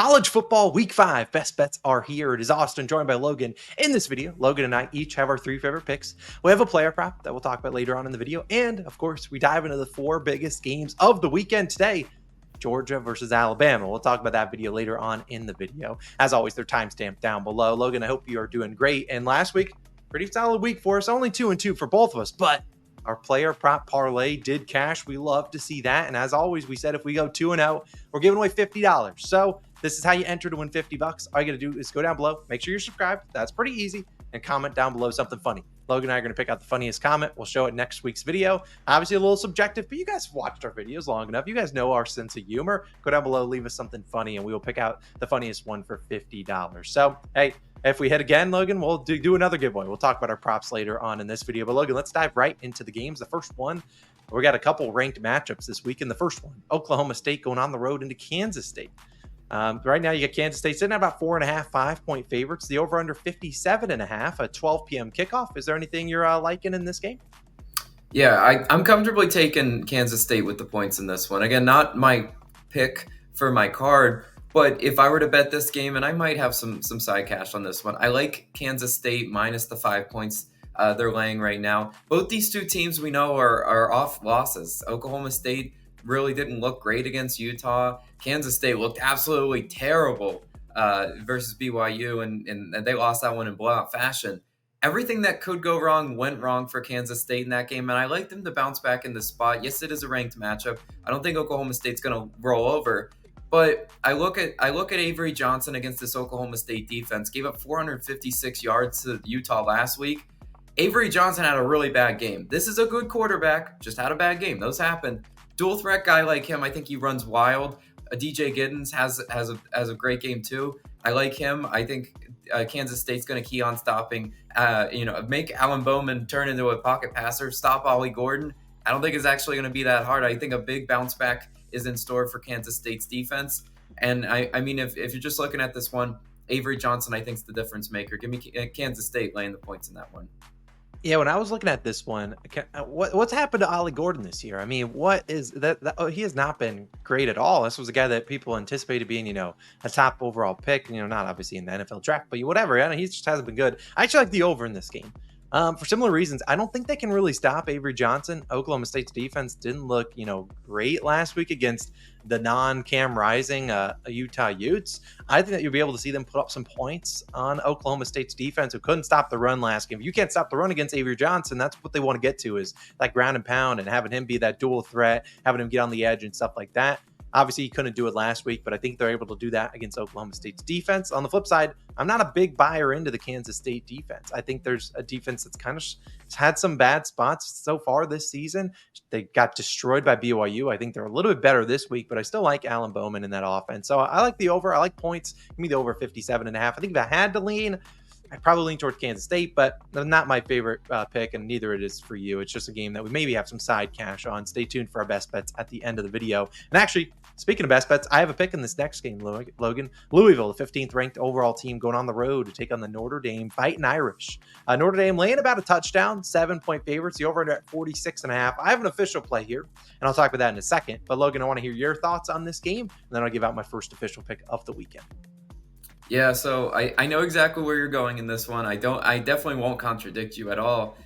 College football week 5 best bets are here. It is Austin joined by Logan. In this video, Logan and I each have our 3 favorite picks. We have a player prop that we'll talk about later on in the video. And of course, we dive into the 4 biggest games of the weekend today. Georgia versus Alabama. We'll talk about that video later on in the video. As always, they're timestamped down below. Logan, I hope you are doing great. And last week, pretty solid week for us. Only 2-2 for both of us, but our player prop parlay did cash. We love to see that. And as always, we said if we go 2-0, we're giving away $50. So this is how you enter to win $50. All you got to do is go down below, make sure you're subscribed. That's pretty easy. And comment down below something funny. Logan and I are going to pick out the funniest comment. We'll show it next week's video. Obviously a little subjective, but you guys have watched our videos long enough. You guys know our sense of humor. Go down below, leave us something funny, and we will pick out the funniest one for $50. So, hey, if we hit again, Logan, we'll do another giveaway. We'll talk about our props later on in this video. But Logan, let's dive right into the games. The first one, we got a couple ranked matchups this week. In the first one, Oklahoma State going on the road into Kansas State. Right now, you got Kansas State sitting at about 4.5, 5-point favorites. The over-under 57.5, a 12 p.m. kickoff. Is there anything you're liking in this game? Yeah, I'm comfortably taking Kansas State with the points in this one. Again, not my pick for my card, but if I were to bet this game, and I might have some side cash on this one, I like Kansas State minus the 5 points they're laying right now. Both these two teams we know are off losses. Oklahoma State really didn't look great against Utah. Kansas State looked absolutely terrible versus BYU, and they lost that one in blowout fashion. Everything that could go wrong went wrong for Kansas State in that game, and I like them to bounce back in this spot. Yes, it is a ranked matchup. I don't think Oklahoma State's going to roll over, but I look at Avery Johnson against this Oklahoma State defense. Gave up 456 yards to Utah last week. Avery Johnson had a really bad game. This is a good quarterback, just had a bad game. Those happen. Dual threat guy like him, I think he runs wild. DJ Giddens has a great game too. I like him. I think Kansas State's going to key on stopping, make Alan Bowman turn into a pocket passer, stop Ollie Gordon. I don't think it's actually going to be that hard. I think a big bounce back is in store for Kansas State's defense. And I mean, if you're just looking at this one, Avery Johnson, I think, is the difference maker. Give me Kansas State laying the points in that one. Yeah, when I was looking at this one, what's happened to Ollie Gordon this year? I mean, what is that? He has not been great at all. This was a guy that people anticipated being, a top overall pick. Not obviously in the NFL draft, but whatever. He just hasn't been good. I actually like the over in this game. For similar reasons, I don't think they can really stop Avery Johnson. Oklahoma State's defense didn't look, great last week against the non-Cam Rising Utah Utes. I think that you'll be able to see them put up some points on Oklahoma State's defense, who couldn't stop the run last game. If you can't stop the run against Avery Johnson, that's what they want to get to, is that ground and pound and having him be that dual threat, having him get on the edge and stuff like that. Obviously, he couldn't do it last week, but I think they're able to do that against Oklahoma State's defense. On the flip side, I'm not a big buyer into the Kansas State defense. I think there's a defense that's kind of had some bad spots so far this season. They got destroyed by BYU. I think they're a little bit better this week, but I still like Alan Bowman in that offense. So I like the over. I like points. Give me the over 57.5. I think if I had to lean, I'd probably lean towards Kansas State, but not my favorite pick, and neither it is for you. It's just a game that we maybe have some side cash on. Stay tuned for our best bets at the end of the video. And actually, speaking of best bets, I have a pick in this next game, Logan. Louisville, the 15th ranked overall team, going on the road to take on the Notre Dame Fighting Irish. Notre Dame laying about a touchdown, 7-point favorites. The over-under at 46.5. I have an official play here, and I'll talk about that in a second. But Logan, I want to hear your thoughts on this game, and then I'll give out my first official pick of the weekend. Yeah, so I know exactly where you're going in this one. I definitely won't contradict you at all.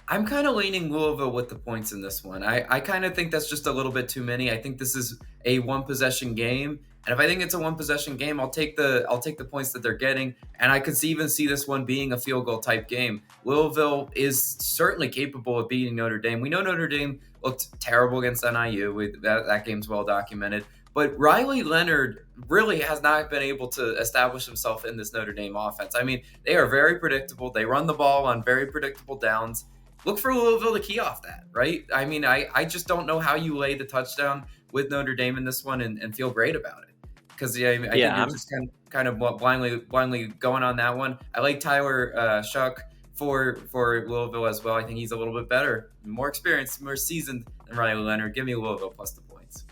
I'm kind of leaning Louisville with the points in this one. I kind of think that's just a little bit too many. I think this is a one possession game. And if I think it's a one possession game, I'll take the points that they're getting. And I could even see this one being a field goal type game. Louisville is certainly capable of beating Notre Dame. We know Notre Dame looked terrible against NIU. That game's well documented. But Riley Leonard really has not been able to establish himself in this Notre Dame offense. I mean, they are very predictable. They run the ball on very predictable downs. Look for Louisville to key off that, right? I mean, I just don't know how you lay the touchdown with Notre Dame in this one and feel great about it. Because I think you're just kind of blindly going on that one. I like Tyler Shuck for Louisville as well. I think he's a little bit better, more experienced, more seasoned than Riley Leonard. Give me Louisville plus the points.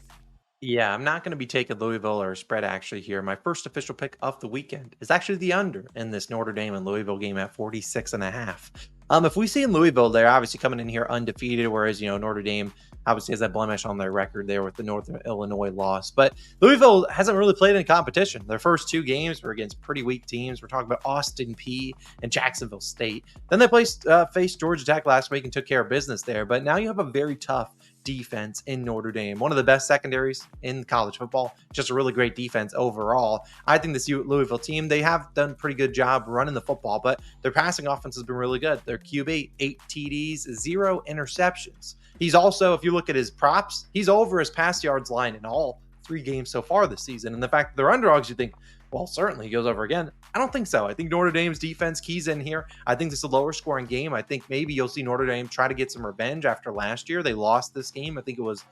Yeah, I'm not going to be taking Louisville or a spread actually here. My first official pick of the weekend is actually the under in this Notre Dame and Louisville game at 46.5. If we see in Louisville, they're obviously coming in here undefeated, whereas, Notre Dame obviously has that blemish on their record there with the Northern Illinois loss. But Louisville hasn't really played in competition. Their first two games were against pretty weak teams. We're talking about Austin Peay and Jacksonville State. Then they faced Georgia Tech last week and took care of business there. But now you have a very tough defense in Notre Dame, one of the best secondaries in college football, just a really great defense overall. I think this Louisville team, they have done a pretty good job running the football, but their passing offense has been really good. Their QB, 8 TDs, 0 interceptions. He's also, if you look at his props, he's over his pass yards line in all 3 games so far this season. And the fact that they're underdogs, you think, well, certainly he goes over again. I don't think so. I think Notre Dame's defense keys in here. I think this is a lower scoring game. I think maybe you'll see Notre Dame try to get some revenge after last year. They lost this game. I think it was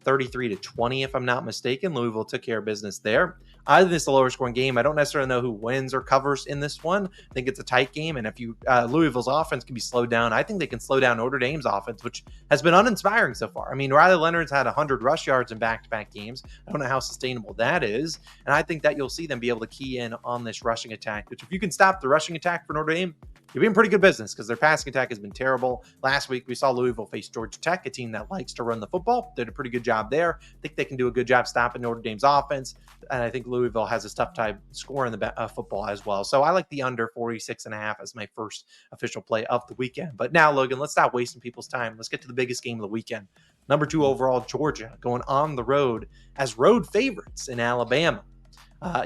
33-20, if I'm not mistaken. Louisville took care of business there. I think it's a lower scoring game. I don't necessarily know who wins or covers in this one. I think it's a tight game. And if Louisville's offense can be slowed down, I think they can slow down Notre Dame's offense, which has been uninspiring so far. I mean, Riley Leonard's had 100 rush yards in back-to-back games. I don't know how sustainable that is. And I think that you'll see them be able to key in on this rushing attack, which if you can stop the rushing attack for Notre Dame, you're being pretty good business because their passing attack has been terrible. Last week, we saw Louisville face Georgia Tech, a team that likes to run the football. Did a pretty good job there. I think they can do a good job stopping Notre Dame's offense. And I think Louisville has a tough time scoring the football as well. So I like the under 46.5 as my first official play of the weekend. But now, Logan, let's stop wasting people's time. Let's get to the biggest game of the weekend. Number 2 overall, Georgia, going on the road as road favorites in Alabama.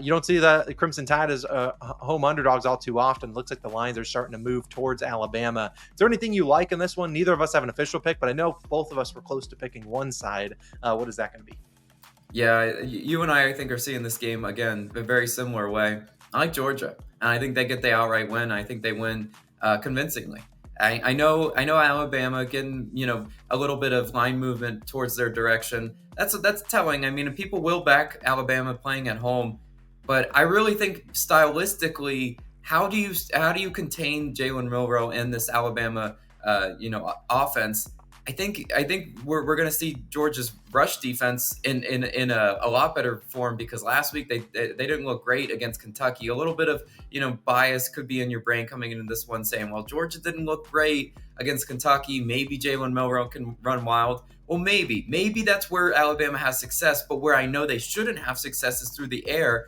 You don't see the Crimson Tide as home underdogs all too often. It looks like the lines are starting to move towards Alabama. Is there anything you like in this one? Neither of us have an official pick, but I know both of us were close to picking one side. What is that going to be? Yeah, you and I think, are seeing this game, again, a very similar way. I like Georgia, and I think they get the outright win. I think they win convincingly. I know Alabama getting, a little bit of line movement towards their direction. That's telling. I mean, people will back Alabama playing at home, but I really think stylistically, how do you contain Jalen Milroe and this Alabama offense? I think we're going to see Georgia's rush defense in a lot better form, because last week they didn't look great against Kentucky. A little bit of bias could be in your brain coming into this one, saying, well, Georgia didn't look great against Kentucky. Maybe Jalen Milroe can run wild. Well, maybe that's where Alabama has success, but where I know they shouldn't have success is through the air,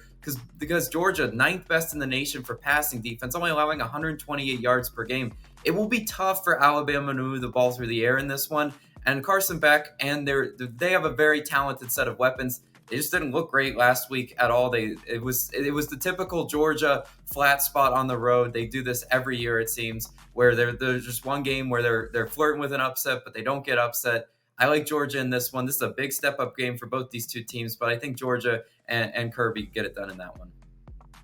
because Georgia, 9th best in the nation for passing defense, only allowing 128 yards per game. It will be tough for Alabama to move the ball through the air in this one. And Carson Beck, and they have a very talented set of weapons. They just didn't look great last week at all. It was the typical Georgia flat spot on the road. They do this every year, it seems, where there's just one game where they're flirting with an upset, but they don't get upset. I like Georgia in this one. This is a big step-up game for both these two teams, but I think Georgia and Kirby get it done in that one.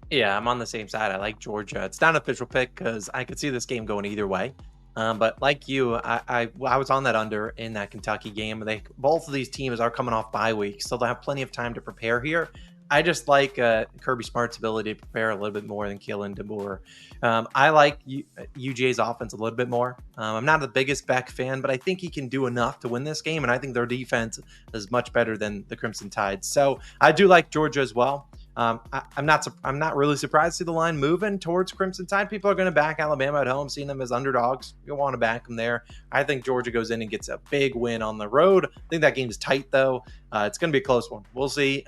Yeah, I'm on the same side. I like Georgia. It's not an official pick because I could see this game going either way. But like you, I was on that under in that Kentucky game. Both of these teams are coming off bye weeks, so they'll have plenty of time to prepare here. I just like Kirby Smart's ability to prepare a little bit more than Keelan DeBoer. I like UGA's offense a little bit more. I'm not the biggest Beck fan, but I think he can do enough to win this game, and I think their defense is much better than the Crimson Tide. So I do like Georgia as well. I'm not really surprised to see the line moving towards Crimson Tide. People are going to back Alabama at home, seeing them as underdogs. You want to back them there. I think Georgia goes in and gets a big win on the road. I think that game is tight, though. It's going to be a close one. We'll see.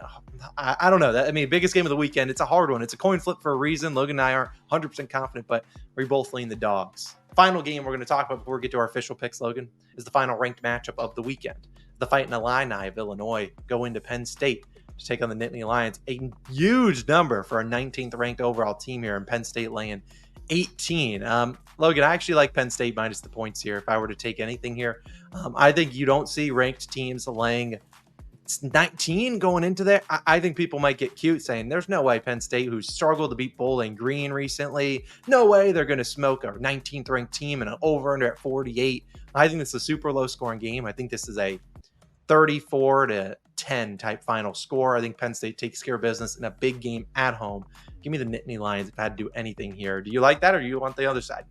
I don't know. Biggest game of the weekend. It's a hard one. It's a coin flip for a reason. Logan and I are 100% confident, but we both lean the dogs. Final game we're going to talk about before we get to our official picks, Logan, is the final ranked matchup of the weekend. The Fighting Illini of Illinois go into Penn State to take on the Nittany Lions. A huge number for a 19th ranked overall team here, in Penn State laying 18. Logan, I actually like Penn State minus the points here if I were to take anything here. I think you don't see ranked teams laying 19 going into there. I think people might get cute saying there's no way Penn State, who's struggled to beat Bowling Green recently, no way they're going to smoke a 19th ranked team and an over-under at 48. I think this is a super low scoring game. I think this is a 34-10 type final score. I think Penn State takes care of business in a big game at home. Give me the Nittany Lions if I had to do anything here. Do you like that, or do you want the other side?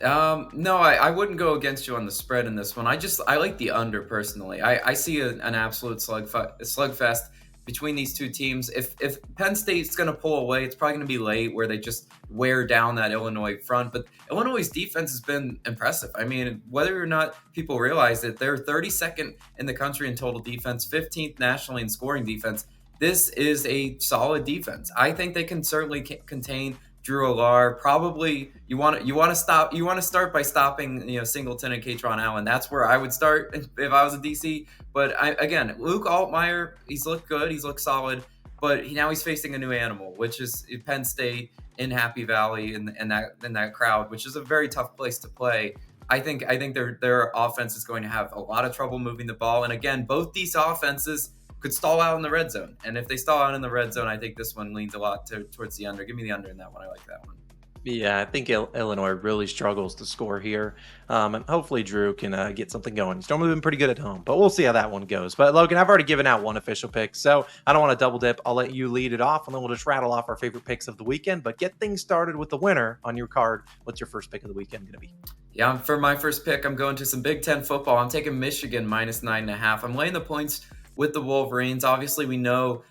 No, I wouldn't go against you on the spread in this one. I like the under personally. I see an absolute slugfest between these two teams. If Penn State's going to pull away, it's probably going to be late where they just wear down that Illinois front. But Illinois' defense has been impressive. I mean, whether or not people realize it, they're 32nd in the country in total defense, 15th nationally in scoring defense. This is a solid defense. I think they can certainly contain Drew Alar. Probably you want to start by stopping Singleton and Katron Allen. That's where I would start if I was a DC. But again, Luke Altmaier, he's looked good, he's looked solid, but now he's facing a new animal, which is Penn State in Happy Valley and that crowd, which is a very tough place to play. I think their offense is going to have a lot of trouble moving the ball. And again, both these offenses could stall out in the red zone. And if they stall out in the red zone, I think this one leans a lot towards the under. Give me the under in that one. I like that one. Yeah, I think Illinois really struggles to score here. And hopefully Drew can get something going. He's normally been pretty good at home, but we'll see how that one goes. But Logan, I've already given out one official pick, so I don't want to double dip. I'll let you lead it off, and then we'll just rattle off our favorite picks of the weekend. But get things started with the winner on your card. What's your first pick of the weekend going to be? Yeah, for my first pick, I'm going to some Big Ten football. I'm taking Michigan minus 9.5. I'm laying the points with the Wolverines. Obviously, we know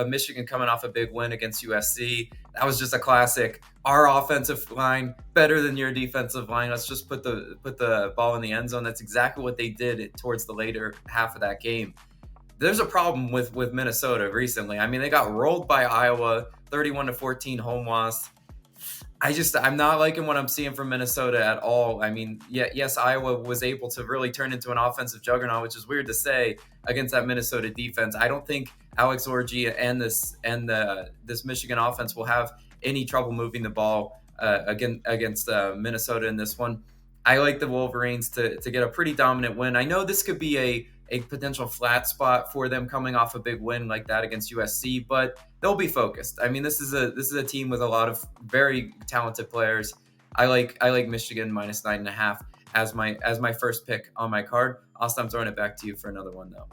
Michigan coming off a big win against USC. That was just a classic. Our offensive line better than your defensive line. Let's just put the ball in the end zone. That's exactly what they did towards the later half of that game. There's a problem with Minnesota recently. I mean, they got rolled by Iowa, 31-14 home loss. I'm not liking what I'm seeing from Minnesota at all. I mean, yes, Iowa was able to really turn into an offensive juggernaut, which is weird to say against that Minnesota defense. I don't think Alex Orji and this Michigan offense will have any trouble moving the ball against Minnesota in this one. I like the Wolverines to get a pretty dominant win. I know this could be a potential flat spot for them coming off a big win like that against USC, but they'll be focused. I mean, this is a team with a lot of very talented players. I like Michigan minus 9.5 as my first pick on my card. Austin, I'm throwing it back to you for another one though.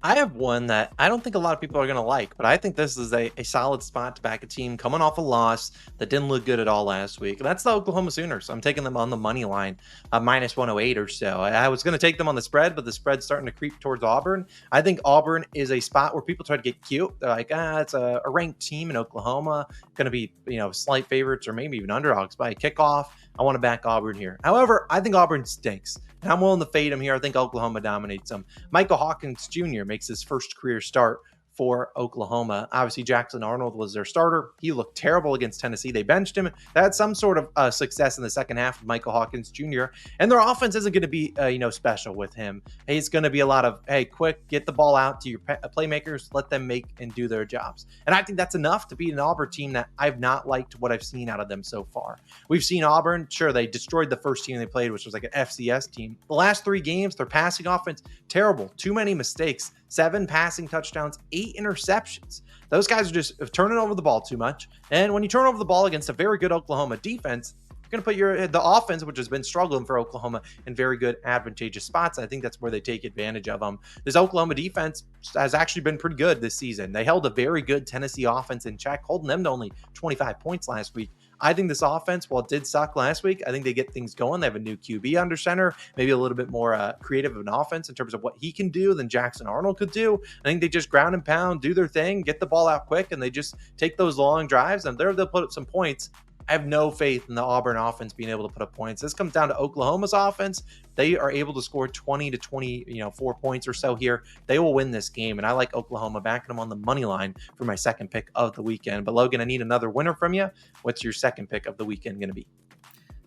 I have one that I don't think a lot of people are going to like, but I think this is a solid spot to back a team coming off a loss that didn't look good at all last week. And that's the Oklahoma Sooners. I'm taking them on the money line, minus 108 or so. I was going to take them on the spread, but the spread's starting to creep towards Auburn. I think Auburn is a spot where people try to get cute. They're like, it's a ranked team in Oklahoma, going to be slight favorites or maybe even underdogs by a kickoff. I want to back Auburn here. However, I think Auburn stinks. And I'm willing to fade him here. I think Oklahoma dominates them. Michael Hawkins Jr. makes his first career start for Oklahoma. Obviously, Jackson Arnold was their starter. He looked terrible against Tennessee. They benched him. They had some sort of success in the second half of Michael Hawkins Jr. And their offense isn't going to be, special with him. It's going to be a lot of, quick, get the ball out to your playmakers, let them make and do their jobs. And I think that's enough to beat an Auburn team that I've not liked what I've seen out of them so far. We've seen Auburn, sure, they destroyed the first team they played, which was like an FCS team. The last 3 games, their passing offense, terrible. Too many mistakes. 7 passing touchdowns, 8 interceptions. Those guys are just turning over the ball too much. And when you turn over the ball against a very good Oklahoma defense, you're going to put the offense, which has been struggling for Oklahoma, in very good advantageous spots. I think that's where they take advantage of them. This Oklahoma defense has actually been pretty good this season. They held a very good Tennessee offense in check, holding them to only 25 points last week. I think this offense, while it did suck last week, I think they get things going. They have a new QB under center, maybe a little bit more creative of an offense in terms of what he can do than Jackson Arnold could do. I think they just ground and pound, do their thing, get the ball out quick, and they just take those long drives, and they'll put up some points. I have no faith in the Auburn offense being able to put up points. This comes down to Oklahoma's offense. They are able to score 20 to 24 points or so here. They will win this game, and I like Oklahoma, backing them on the money line for my second pick of the weekend. But Logan, I need another winner from you. What's your second pick of the weekend going to be?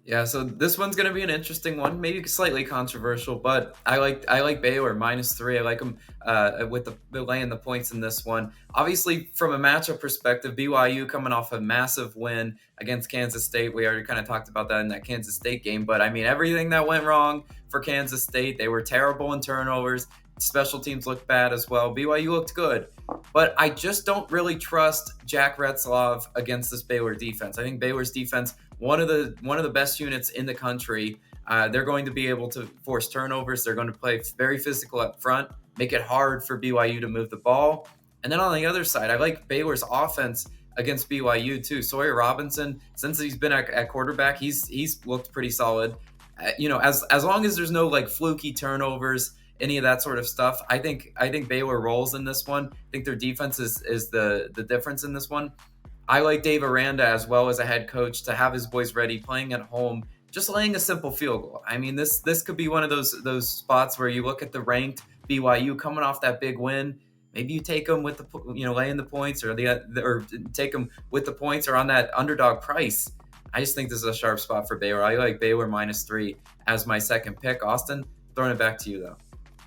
Yeah, so this one's going to be an interesting one, maybe slightly controversial, but I like Baylor -3. I like them with the laying the points in this one. Obviously, from a matchup perspective, BYU coming off a massive win against Kansas State. We already kind of talked about that in that Kansas State game, but I mean, everything that went wrong for Kansas State, they were terrible in turnovers. Special teams looked bad as well. BYU looked good, but I just don't really trust Jack Retzlaff against this Baylor defense. I think Baylor's defense, one of the best units in the country. They're going to be able to force turnovers. They're going to play very physical up front, make it hard for BYU to move the ball. And then on the other side, I like Baylor's offense against BYU too. Sawyer Robinson, since he's been at quarterback, he's looked pretty solid. As long as there's no like fluky turnovers, any of that sort of stuff. I think Baylor rolls in this one. I think their defense is the difference in this one. I like Dave Aranda as well as a head coach to have his boys ready, playing at home, just laying a simple field goal. I mean, this could be one of those spots where you look at the ranked BYU coming off that big win. Maybe you take them with the laying the points, or take them with the points, or on that underdog price. I just think this is a sharp spot for Baylor. I like Baylor -3 as my second pick. Austin, throwing it back to you though.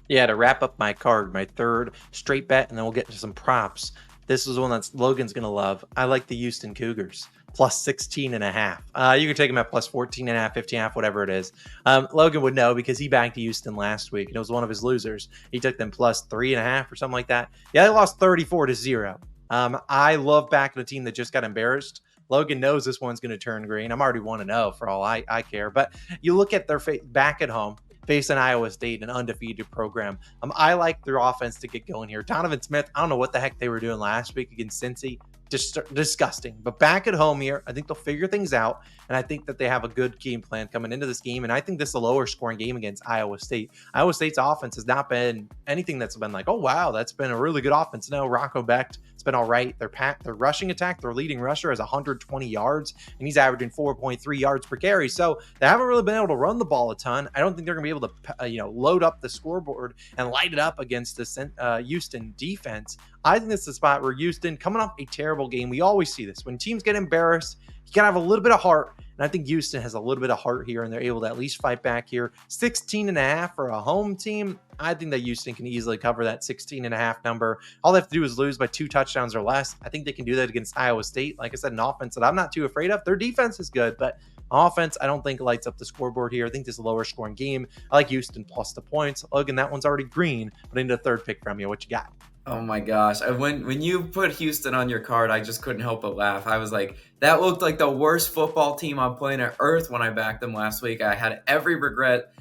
Yeah, to wrap up my card, my third straight bet, and then we'll get into some props. This is one that Logan's going to love. I like the Houston Cougars plus 16.5. You can take them at plus 14.5, 15.5, whatever it is. Logan would know because he backed Houston last week and it was one of his losers. He took them plus 3.5 or something like that. Yeah, they lost 34-0. I love backing a team that just got embarrassed. Logan knows this one's going to turn green. I'm already 1-0 for all I care. But you look at their back at home, facing Iowa State, an undefeated program. I like their offense to get going here. Donovan Smith, I don't know what the heck they were doing last week against Cincy. Just disgusting. But back at home here, I think they'll figure things out. And I think that they have a good game plan coming into this game. And I think this is a lower scoring game against Iowa State. Iowa State's offense has not been anything that's been like, oh, wow, that's been a really good offense. No, Rocco Becht, it's been all right. Their rushing attack, their leading rusher has 120 yards, and he's averaging 4.3 yards per carry. So they haven't really been able to run the ball a ton. I don't think they're going to be able to, load up the scoreboard and light it up against this Houston defense. I think this is a spot where Houston, coming off a terrible game, we always see this. When teams get embarrassed, you got to have a little bit of heart. And I think Houston has a little bit of heart here, and they're able to at least fight back here. 16.5 for a home team. I think that Houston can easily cover that 16.5 number. All they have to do is lose by 2 touchdowns or less. I think they can do that against Iowa State. Like I said, an offense that I'm not too afraid of. Their defense is good, but offense, I don't think lights up the scoreboard here. I think this is a lower scoring game. I like Houston plus the points. Logan, that one's already green, but I need a third pick from you. What you got? Oh my gosh. When you put Houston on your card, I just couldn't help but laugh. I was like, that looked like the worst football team on planet Earth when I backed them last week. I had every regret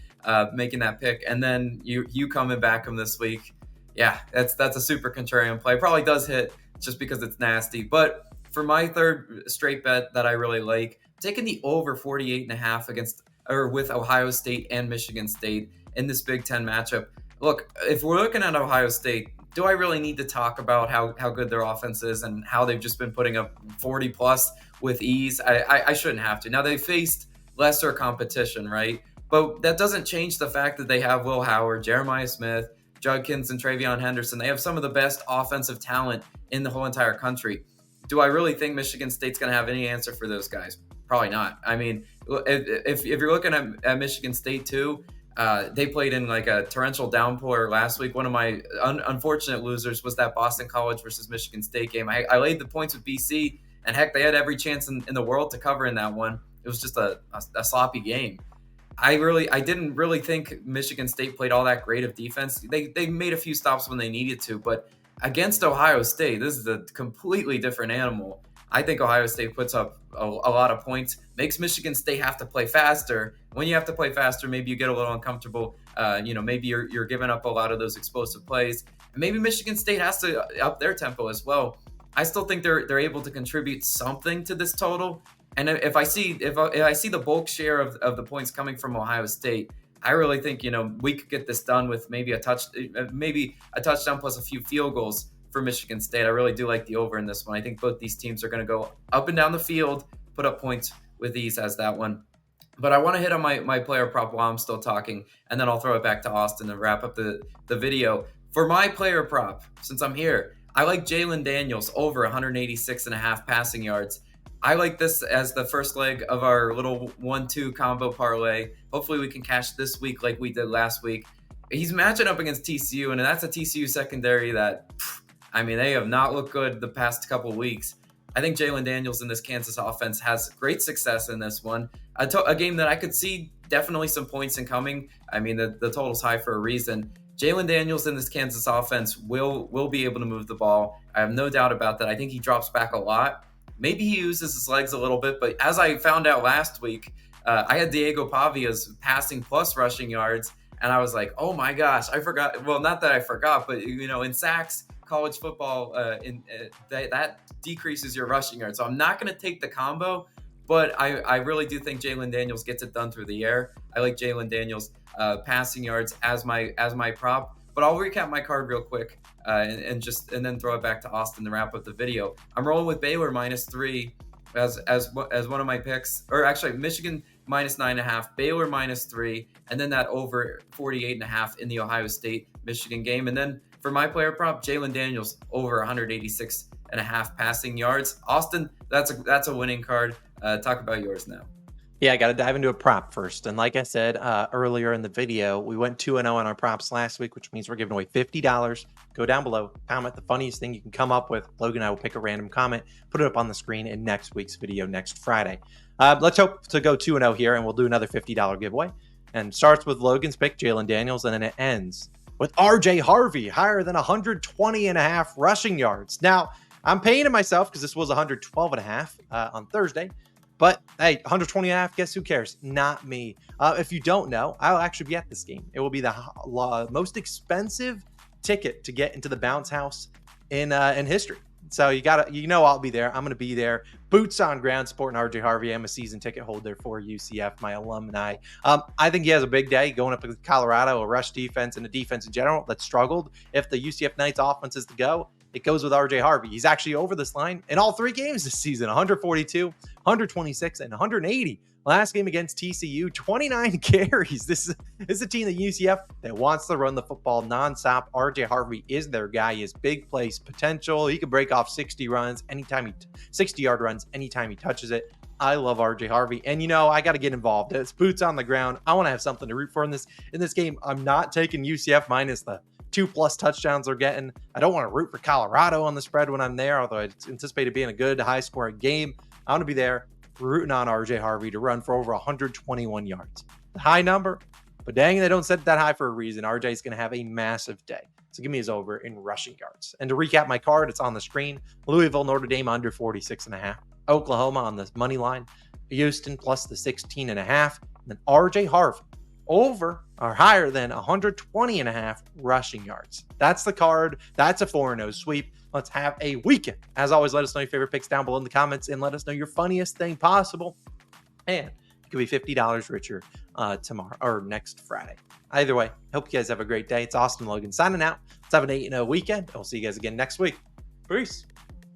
making that pick. And then you come and back them this week. Yeah, that's a super contrarian play. Probably does hit just because it's nasty. But for my third straight bet that I really like, taking the over 48.5 with Ohio State and Michigan State in this Big Ten matchup. Look, if we're looking at Ohio State, do I really need to talk about how good their offense is and how they've just been putting up 40 plus with ease? I shouldn't have to. Now, they faced lesser competition, right? But that doesn't change the fact that they have Will Howard, Jeremiah Smith, Judkins, and Travion Henderson. They have some of the best offensive talent in the whole entire country. Do I really think Michigan State's going to have any answer for those guys? Probably not. I mean, if you're looking at Michigan State too, they played in like a torrential downpour last week. One of my unfortunate losers was that Boston College versus Michigan State game. I laid the points with BC, and heck, they had every chance in the world to cover in that one. It was just a sloppy game. I didn't really think Michigan State played all that great of defense. They made a few stops when they needed to, but against Ohio State, this is a completely different animal. I think Ohio State puts up a lot of points, makes Michigan State have to play faster. When you have to play faster, maybe you get a little uncomfortable. Maybe you're giving up a lot of those explosive plays. And maybe Michigan State has to up their tempo as well. I still think they're able to contribute something to this total. And if I see the bulk share of the points coming from Ohio State, I really think we could get this done with maybe a touchdown plus a few field goals for Michigan State. I really do like the over in this one. I think both these teams are going to go up and down the field, put up points with ease as that one. But I want to hit on my player prop while I'm still talking, and then I'll throw it back to Austin and wrap up the video. For my player prop, since I'm here, I like Jalen Daniels over 186.5 passing yards. I like this as the first leg of our little 1-2 combo parlay. Hopefully we can cash this week like we did last week. He's matching up against TCU, and that's a TCU secondary that, they have not looked good the past couple of weeks. I think Jalen Daniels in this Kansas offense has great success in this one. A game that I could see definitely some points in coming. The total's high for a reason. Jalen Daniels in this Kansas offense will be able to move the ball. I have no doubt about that. I think he drops back a lot. Maybe he uses his legs a little bit, but as I found out last week, I had Diego Pavia's passing plus rushing yards, and I was like, oh my gosh, I forgot. Well, not that I forgot, but in sacks, college football, that decreases your rushing yards. So I'm not going to take the combo, but I really do think Jalen Daniels gets it done through the air. I like Jalen Daniels passing yards as my prop. But I'll recap my card real quick and then throw it back to Austin to wrap up the video. I'm rolling with Baylor -3 as one of my picks, or actually Michigan -9.5, Baylor -3, and then that over 48.5 in the Ohio State Michigan game. And then for my player prop, Jalen Daniels over 186.5 passing yards. Austin, that's a winning card. Talk about yours now. Yeah, I got to dive into a prop first. And like I said earlier in the video, we went 2-0 on our props last week, which means we're giving away $50. Go down below, comment the funniest thing you can come up with. Logan and I will pick a random comment, put it up on the screen in next week's video next Friday. Let's hope to go 2-0 here, and we'll do another $50 giveaway. And starts with Logan's pick, Jalen Daniels, and then it ends with RJ Harvey, higher than 120.5 rushing yards. Now, I'm paying it myself because this was 112.5 on Thursday. But hey, 120.5, guess who cares? Not me. If you don't know, I'll actually be at this game. It will be the most expensive ticket to get into the bounce house in history. So I'll be there. I'm going to be there. Boots on ground, supporting RJ Harvey. I'm a season ticket holder for UCF, my alumni. I think he has a big day going up against Colorado, a rush defense and a defense in general that struggled. If the UCF Knights offense is to go, it goes with RJ Harvey. He's actually over this line in all 3 games this season: 142, 126, and 180. Last game against TCU, 29 carries. This is a team, the UCF, that wants to run the football nonstop. RJ Harvey is their guy. He has big place potential. He can break off 60-yard runs anytime he touches it. I love RJ Harvey, and I got to get involved. It's boots on the ground. I want to have something to root for in this game. I'm not taking UCF minus the 2+ touchdowns they're getting. I don't want to root for Colorado on the spread when I'm there, although I anticipate it being a good, high-scoring game. I want to be there rooting on RJ Harvey to run for over 121 yards. The high number, but dang, they don't set that high for a reason. RJ is going to have a massive day. So give me his over in rushing yards. And to recap my card, it's on the screen. Louisville, Notre Dame under 46.5. Oklahoma on the money line. Houston plus the 16.5. And then RJ Harvey over or higher than 120.5 rushing yards. That's the card. That's a 4-0 sweep. Let's have a weekend. As always, let us know your favorite picks down below in the comments, and let us know your funniest thing possible. And it could be $50 richer tomorrow or next Friday. Either way, hope you guys have a great day. It's Austin Logan signing out. Let's have an 8-0 weekend. I'll see you guys again next week. Peace.